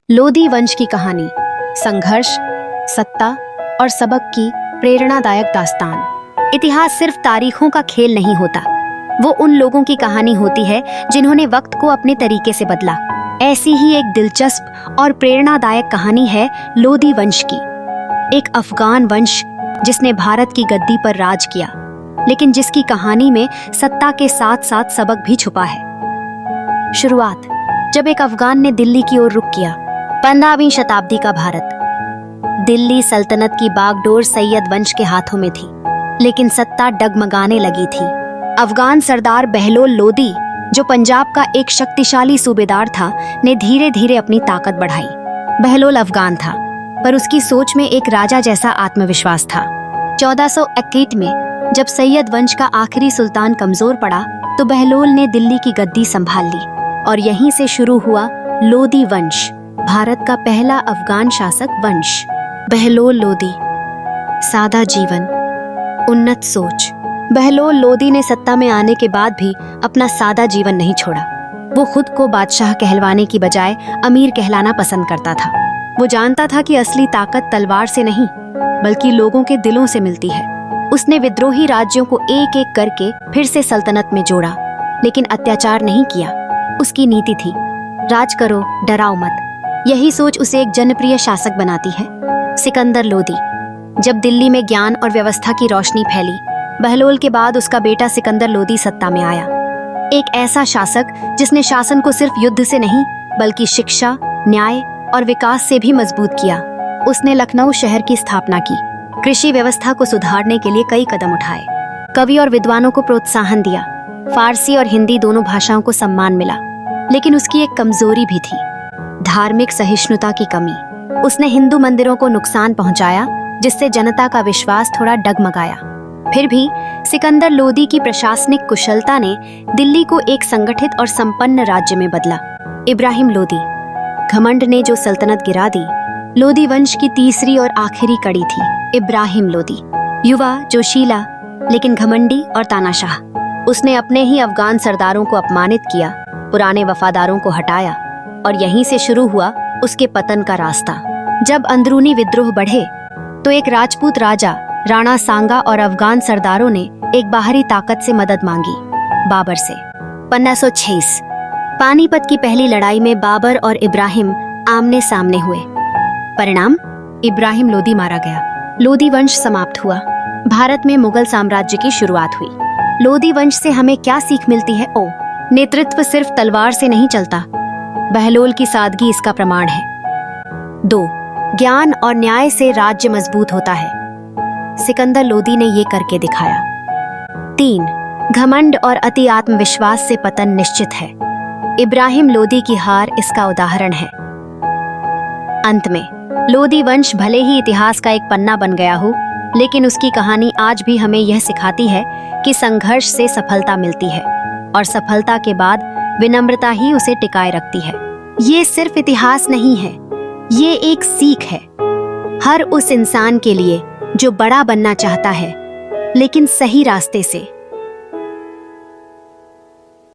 लोदी वंश की कहानी संघर्ष, सत्ता और सबक की प्रेरणादायक दास्तान। इतिहास सिर्फ तारीखों का खेल नहीं होता, वो उन लोगों की कहानी होती है जिन्होंने वक्त को अपने तरीके से बदला। ऐसी ही एक दिलचस्प और प्रेरणादायक कहानी है लोदी वंश की। एक अफगान वंश जिसने भारत की गद्दी पर राज किया, लेकिन जिसकी कहानी में सत्ता के साथ साथ सबक भी छुपा है। शुरुआत जब एक अफगान ने दिल्ली की ओर रुख किया। 15वीं शताब्दी का भारत। दिल्ली सल्तनत की बागडोर सैयद वंश के हाथों में थी, लेकिन सत्ता डगमगाने लगी थी। अफगान सरदार बहलोल लोदी, जो पंजाब का एक शक्तिशाली सूबेदार था, ने धीरे धीरे अपनी ताकत बढ़ाई। बहलोल अफगान था, पर उसकी सोच में एक राजा जैसा आत्मविश्वास था। 1421 में जब सैयद वंश का आखिरी सुल्तान कमजोर पड़ा, तो बहलोल ने दिल्ली की गद्दी संभाल ली और यहीं से शुरू हुआ लोदी वंश, भारत का पहला अफगान शासक वंश। बहलोल लोदी, सादा जीवन, उन्नत सोच। बहलोल लोदी ने सत्ता में आने के बाद भी अपना सादा जीवन नहीं छोड़ा। वो खुद को बादशाह कहलवाने की बजाय अमीर कहलाना पसंद करता था। वो जानता था कि असली ताकत तलवार से नहीं, बल्कि लोगों के दिलों से मिलती है। उसने विद्रोही राज्यों को एक एक करके फिर से सल्तनत में जोड़ा, लेकिन अत्याचार नहीं किया। उसकी नीति थी, राज करो, डराओ मत। यही सोच उसे एक जनप्रिय शासक बनाती है। सिकंदर लोदी। जब दिल्ली में ज्ञान और व्यवस्था की रोशनी फैली, बहलोल के बाद उसका बेटा सिकंदर लोदी सत्ता में आया। एक ऐसा शासक जिसने शासन को सिर्फ युद्ध से नहीं, बल्कि शिक्षा, न्याय और विकास से भी मजबूत किया। उसने लखनऊ शहर की स्थापना की, कृषि व्यवस्था को सुधारने के लिए कई कदम उठाए, कवि और विद्वानों को प्रोत्साहन दिया, फारसी और हिंदी दोनों भाषाओं को सम्मान मिला। लेकिन उसकी एक कमजोरी भी थी, धार्मिक सहिष्णुता की कमी। उसने हिंदू मंदिरों को नुकसान पहुंचाया, जिससे जनता का विश्वास थोड़ा डगमगाया। फिर भी सिकंदर लोदी की प्रशासनिक कुशलता ने दिल्ली को एक संगठित और संपन्न राज्य में बदला। इब्राहिम लोदी। घमंड ने जो सल्तनत गिरा दी, लोदी वंश की तीसरी और आखिरी कड़ी थी। इब्राहिम लोदी, युवा, जोशीला, लेकिन घमंडी और तानाशाह। उसने अपने ही अफगान सरदारों को अपमानित किया, पुराने वफादारों को हटाया, और यहीं से शुरू हुआ उसके पतन का रास्ता। जब अंदरूनी विद्रोह बढ़े, तो एक राजपूत राजा राणा सांगा और अफगान सरदारों ने एक बाहरी ताकत से मदद मांगी, बाबर से। 1526 पानीपत की पहली लड़ाई में बाबर और इब्राहिम आमने सामने हुए। परिणाम, इब्राहिम लोदी मारा गया। लोदी वंश समाप्त हुआ। भारत में मुगल साम्राज्य की शुरुआत हुई। लोदी वंश से हमें क्या सीख मिलती है? नेतृत्व सिर्फ तलवार से नहीं चलता, बहलोल की सादगी इसका प्रमाण है। 2. ज्ञान और न्याय से राज्य मजबूत होता है। सिकंदर लोदी ने ये करके दिखाया। 3. घमंड और अति आत्मविश्वास से पतन निश्चित है। इब्राहिम लोदी की हार इसका उदाहरण है। अंत में, लोदी वंश भले ही इतिहास का एक पन्ना बन गया हो, लेकिन उसकी कहानी आज भी हमें यह सिखाती है कि संघर्ष से सफलता मिलती है, और सफलता के बाद विनम्रता ही उसे टिकाए रखती है। ये सिर्फ इतिहास नहीं है, ये एक सीख है हर उस इंसान के लिए जो बड़ा बनना चाहता है, लेकिन सही रास्ते से।